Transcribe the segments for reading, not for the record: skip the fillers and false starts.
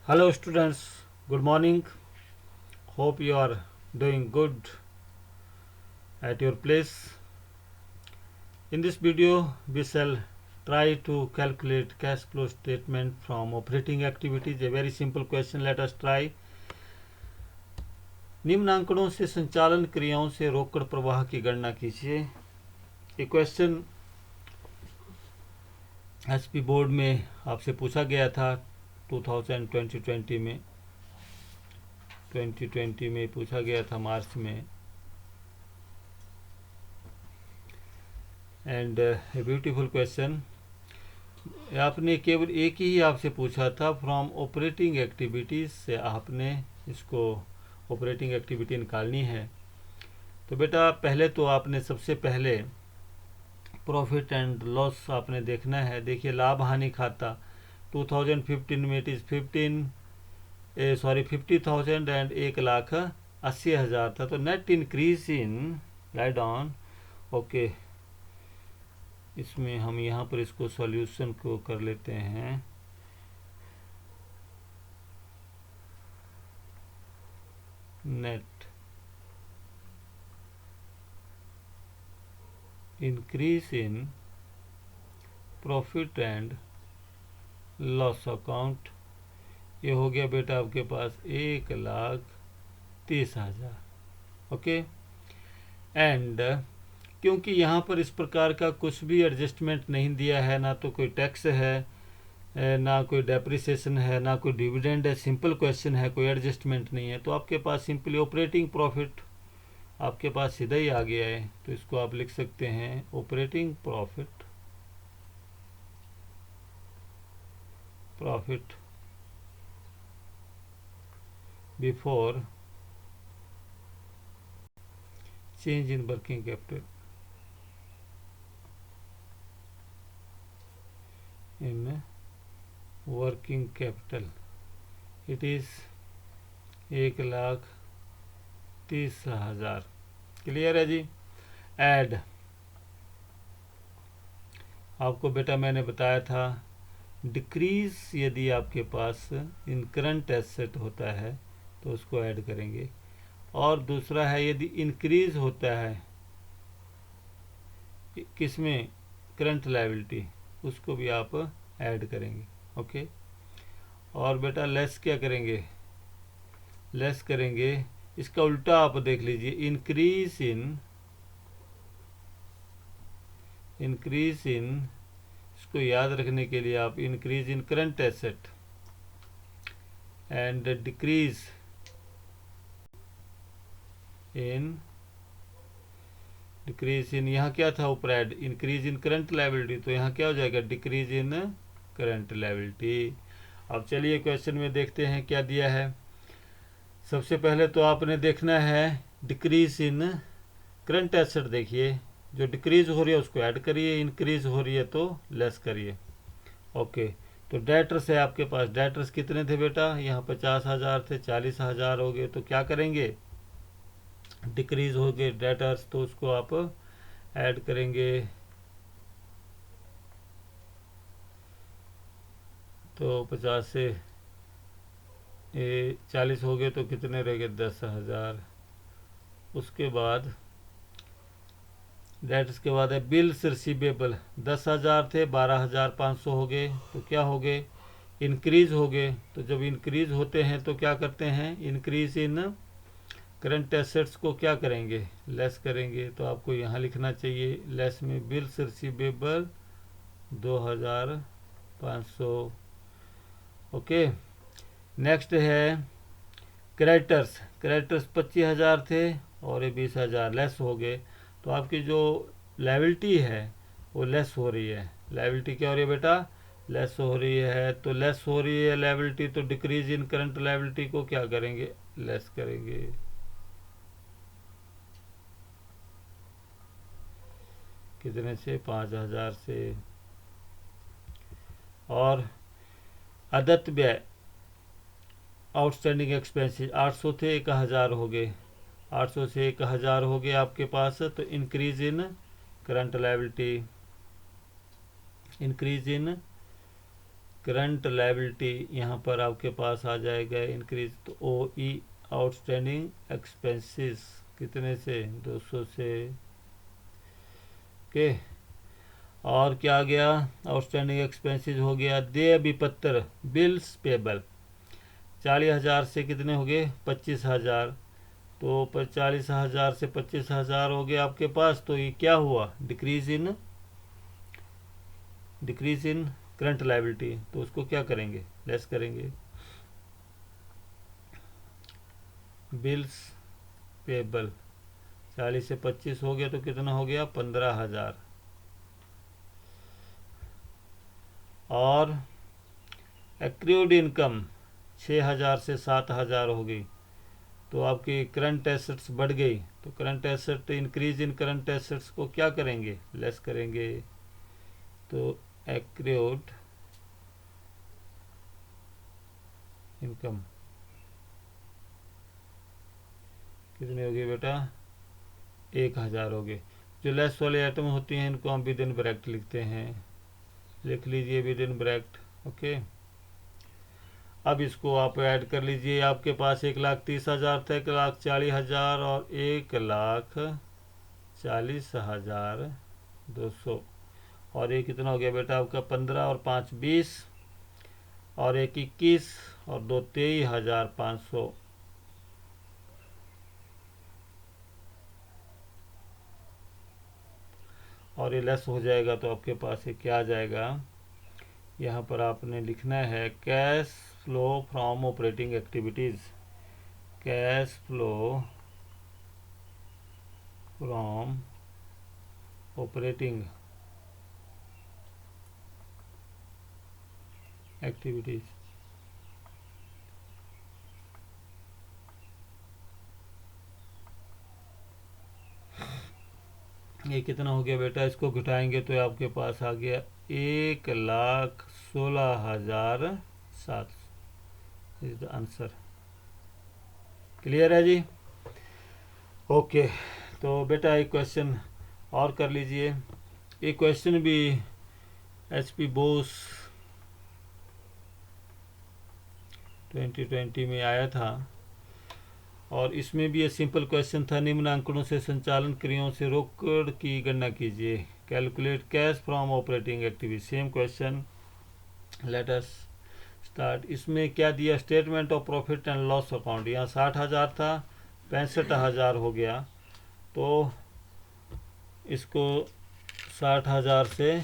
Hello students, good morning. Hope you are doing good at your place. In this video, we shall try to calculate cash flow statement from operating activities. A very simple question. Let us try. निम्न आंकड़ों से संचालन क्रियाओं से रोकड़ प्रवाह की गणना कीजिए. ये क्वेश्चन एसपी बोर्ड में आपसे पूछा गया था 2020 में पूछा गया था मार्च में. And beautiful question. आपने केवल एक ही आपसे पूछा था फ्रॉम ऑपरेटिंग एक्टिविटीज से आपने इसको ऑपरेटिंग एक्टिविटी निकालनी है. तो बेटा पहले तो आपने सबसे पहले प्रॉफिट एंड लॉस आपने देखना है. देखिए लाभ हानि खाता 2015 में इट इज़ 50,000 एंड 1,80,000 था. तो net increase in right on. Okay, इसमें हम यहाँ पर इसको सॉल्यूशन को कर लेते हैं. Net increase in profit and loss account, ये हो गया बेटा आपके पास 1,30,000. ओके, एंड क्योंकि यहाँ पर इस प्रकार का कुछ भी एडजस्टमेंट नहीं दिया है, ना तो कोई टैक्स है, ना कोई डेप्रिसिएशन है, ना कोई डिविडेंड है, सिंपल क्वेश्चन है, कोई एडजस्टमेंट नहीं है, तो आपके पास सिंपली ऑपरेटिंग प्रॉफिट आपके पास सीधा ही आ गया है. तो इसको आप लिख सकते हैं operating profit before change in working capital in working capital. It is 1,30,000. Clear है जी. ऐड आपको बेटा मैंने बताया था डिक्रीज यदि आपके पास इन करंट एसेट होता है तो उसको ऐड करेंगे, और दूसरा है यदि इंक्रीज होता है किसमें करंट लायबिलिटी, उसको भी आप ऐड करेंगे. ओके, और बेटा लेस क्या करेंगे, लेस करेंगे इसका उल्टा आप देख लीजिए. इंक्रीज इन इसको याद रखने के लिए आप increase in current asset and decrease in यहाँ क्या था ऊपर add increase in current liability, तो यहाँ क्या हो जाएगा डिक्रीज इन करंट लायबिलिटी. अब चलिए क्वेश्चन में देखते हैं क्या दिया है. सबसे पहले तो आपने देखना है डिक्रीज इन करंट एसेट. देखिए जो डिक्रीज हो रही है उसको ऐड करिए, इंक्रीज हो रही है तो लेस करिए. ओके, तो डेटर्स है आपके पास. डेटर्स कितने थे बेटा, यहाँ 50,000 थे, 40,000 हो गए. तो क्या करेंगे, डिक्रीज हो गए डेटर्स तो उसको आप ऐड करेंगे. तो 50 से 40 हो गए तो कितने रह गए 10,000. उसके बाद डेट्स के बाद है बिल्स रिसीवेबल. 10,000 थे, 12,500 हो गए. तो क्या हो गए, इंक्रीज हो गए. तो जब इंक्रीज होते हैं तो क्या करते हैं, इंक्रीज इन करंट एसेट्स को क्या करेंगे, लेस करेंगे. तो आपको यहाँ लिखना चाहिए लेस में बिल्स रिसीवेबल 2,500. ओके, नेक्स्ट है क्रेडिटर्स. क्रेडिटर्स 25,000 थे और ये 20,000 लेस हो गए. तो आपकी जो लायबिलिटी है वो लेस हो रही है. लायबिलिटी क्या हो रही है बेटा, लेस हो रही है. तो लेस हो रही है लायबिलिटी, तो डिक्रीज इन करंट लायबिलिटी को क्या करेंगे, लेस करेंगे. कितने से, 5,000 से. और अदत्त व्यय आउटस्टैंडिंग एक्सपेंसेस 800 थे, 1,000 हो गए. 800 से 1,000 हो गए आपके पास. तो increase in current liability, increase in current liability यहाँ पर आपके पास आ जाएगा इंक्रीज, तो ओ ई आउटस्टैंडिंग एक्सपेंसेस कितने से 200 से के, और क्या आ गया आउटस्टैंडिंग एक्सपेंसेस हो गया। देय विपत्र बिल्स पेबल 40,000 से कितने हो गए 25,000, तो 40,000 से 25,000 हो गया आपके पास, तो ये क्या हुआ डिक्रीज इन करंट लायबिलिटी, तो उसको क्या करेंगे लेस करेंगे। बिल्स पेबल 40 से 25 हो गया तो कितना हो गया 15,000, और एक्रूड इनकम 6,000 से 7,000 हो गई, तो आपकी करंट एसेट्स बढ़ गई, तो current asset increase in current assets को क्या करेंगे लेस करेंगे, तो एक्रूड इनकम कितनी हो गई बेटा 1,000 हो गए। जो लेस वाले आइटम होती हैं इनको हम विद इन ब्रैकेट लिखते हैं, लिख लीजिए विद इन ब्रैकेट, ओके। अब इसको आप ऐड कर लीजिए, आपके पास 1,30,000 था, 1,40,000 और 1,40,200, और ये कितना हो गया बेटा आपका 15 और 5 20 और 1 21 और 2 23,500, और ये लेस हो जाएगा तो आपके पास ये क्या आ जाएगा, यहाँ पर आपने लिखना है cash flow from operating activities, cash flow from operating activities, ये कितना हो गया बेटा, इसको घटाएंगे तो आपके पास आ गया 1,16,700 इज द आंसर। क्लियर है जी, ओके। तो बेटा एक क्वेश्चन और कर लीजिए, एक क्वेश्चन भी HP बोस 2020 में आया था, और इसमें भी ये सिंपल क्वेश्चन था, निम्न आंकड़ों से संचालन क्रियाओं से रोकड़ की गणना कीजिए, calculate cash from operating activity, same question, let us start. इसमें क्या दिया, statement of profit and loss account, यहाँ 60,000 था 65,000 हो गया, तो इसको 60,000 से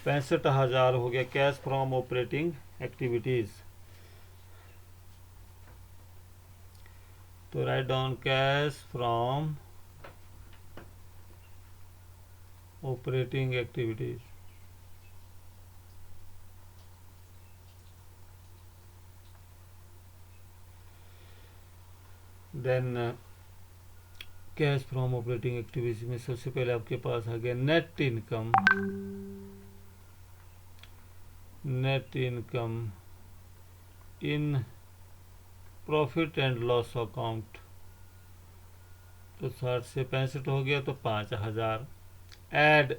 65,000 हो गया कैश फ्रॉम ऑपरेटिंग एक्टिविटीज़, तो write down cash from operating activities, then cash from operating activities में सबसे पहले आपके पास आ गया net income, net income in profit and loss account, तो 60 से 65 हो गया तो 5,000, ऐड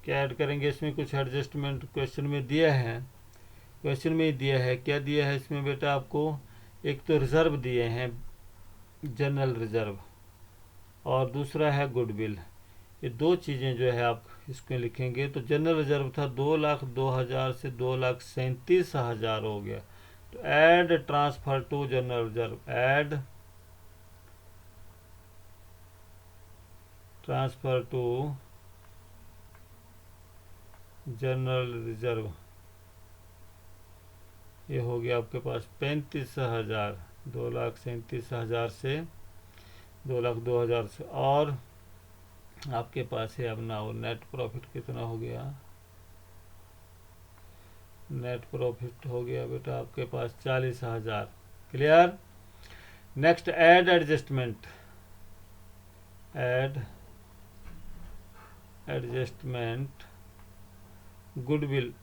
क्या ऐड करेंगे, इसमें कुछ एडजस्टमेंट क्वेश्चन में दिया है, क्वेश्चन में ही दिया है, क्या दिया है इसमें बेटा आपको, एक तो रिजर्व दिए हैं जनरल रिजर्व, और दूसरा है गुडविल, ये दो चीज़ें जो है आप इसमें लिखेंगे, तो जनरल रिजर्व था 2,02,000 से 2,37,000 हो गया, तो add transfer to general reserve, add transfer to general reserve, ये हो गया आपके पास 35,000, 2,37,000 से 2,02,000 से, और आपके पास है अपना वो नेट प्रॉफिट कितना हो गया, नेट प्रॉफिट हो गया बेटा आपके पास 40,000, clear. Next add adjustment, add adjustment goodwill,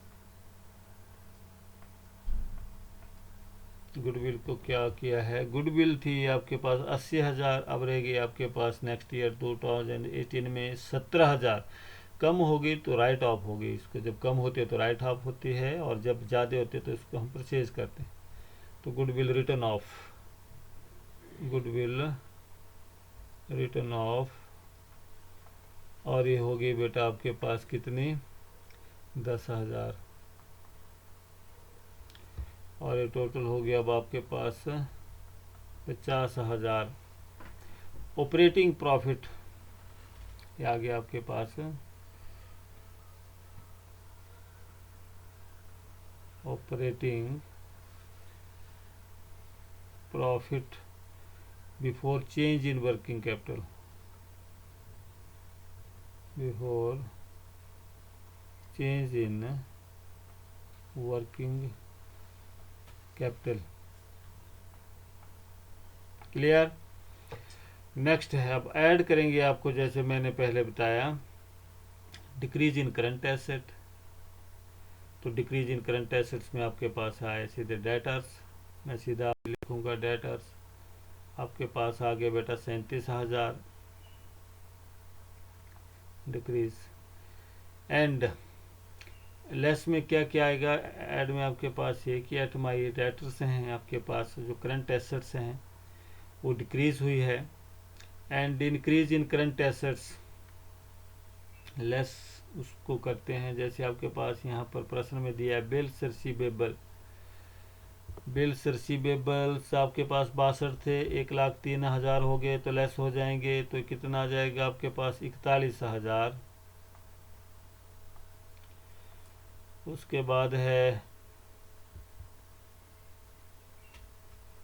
goodwill को क्या किया है, गुडविल थी आपके पास 80,000, अब रहेगी आपके पास नेक्स्ट ईयर 2018 में 17,000, कम होगी तो राइट ऑफ होगी, इसको जब कम होती है तो राइट ऑफ होती है, और जब ज़्यादा होती है तो इसको हम परचेज करते हैं। तो goodwill return of, goodwill return of, और ये होगी बेटा आपके पास कितनी, 10,000, और ये टोटल हो गया अब आपके पास 50,000। ऑपरेटिंग प्रॉफिट ये आ गया आपके पास, operating profit before change in working capital, before change in working capital. Clear. Next है, अब ऐड करेंगे आपको, जैसे मैंने पहले बताया, डिक्रीज इन करंट एसेट। तो डिक्रीज इन करंट एसेट्स में आपके पास आए सीधे डेटर्स, मैं सीधा लिखूंगा डेटर्स, आपके पास आ गया बेटा 37,000 डिक्रीज। एंड लेस में क्या क्या आएगा, ऐड में आपके पास ये कि एटमाई डेटर्स हैं आपके पास, जो करंट एसेट्स हैं वो डिक्रीज हुई है। And increase in current assets less उसको करते हैं, जैसे आपके पास यहाँ पर प्रश्न में दिया है बिल्स रिसीवेबल, बिल्स रिसीवेबल्स आपके पास 62 थे, 1,03,000 हो गए तो लेस हो जाएंगे, तो कितना आ जाएगा आपके पास 41,000। उसके बाद है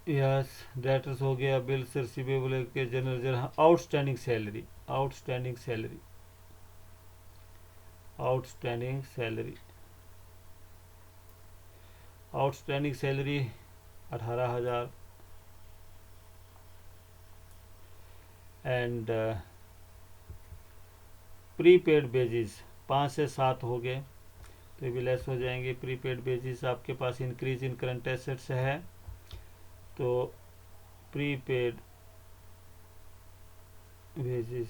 यस डेटर्स हो गया, बिल्स रिसीवेबल के general, outstanding salary, outstanding salary, outstanding salary, outstanding salary 18,000। And prepaid wages 5 से 7 हो गए तो भी लेस हो जाएंगे। प्रीपेड बेजिस आपके पास इंक्रीज इन करंट एसेट्स है, तो प्रीपेड बेजिस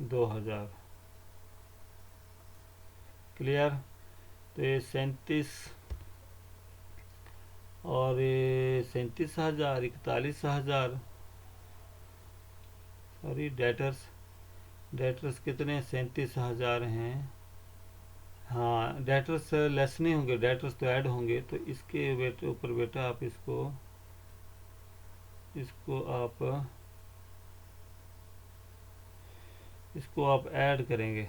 2,000। क्लियर। तो ये 37 और ये 37,000, 41,000, सॉरी डेटर्स, डेटर्स कितने 37,000 हैं। हाँ डेटर्स लेस नहीं होंगे, डेटर्स तो ऐड होंगे, तो इसके बेटे ऊपर बेटा आप इसको आप ऐड करेंगे,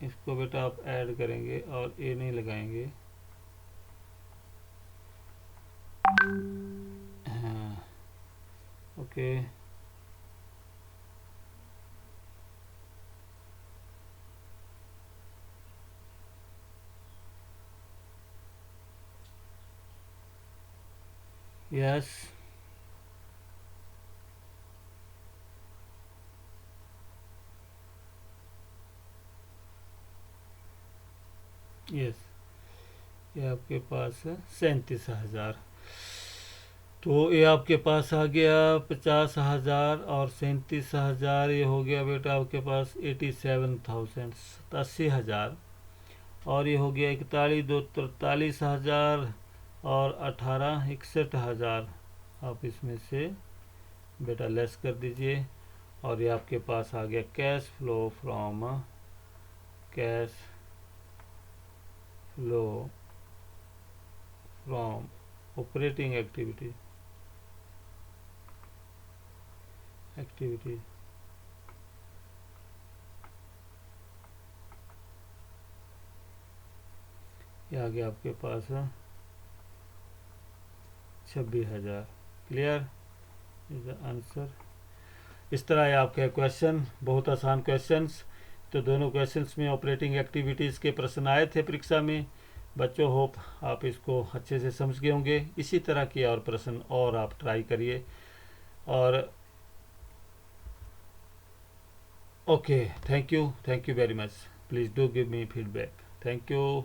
इसको बेटा आप ऐड करेंगे और ए नहीं लगाएंगे। हाँ ओके, यस यस, ये आपके पास 37,000, तो ये आपके पास आ गया 50,000 और 37,000, ये हो गया बेटा आपके पास 87,000, 87,000, और ये हो गया 41 2 43,000 और 18 61,000। आप इसमें से बेटा लेस कर दीजिए, और ये आपके पास आ गया cash flow from, cash flow from operating activity, ये आ गया आपके पास 26,000। Clear is the answer. इस तरह है आपके क्वेश्चन, बहुत आसान क्वेश्चंस। तो दोनों क्वेश्चंस में ऑपरेटिंग एक्टिविटीज़ के प्रश्न आए थे परीक्षा में। बच्चों होप आप इसको अच्छे से समझ गए होंगे। इसी तरह के और प्रश्न और आप ट्राई करिए। और okay, thank you very much, please do give me feedback, thank you.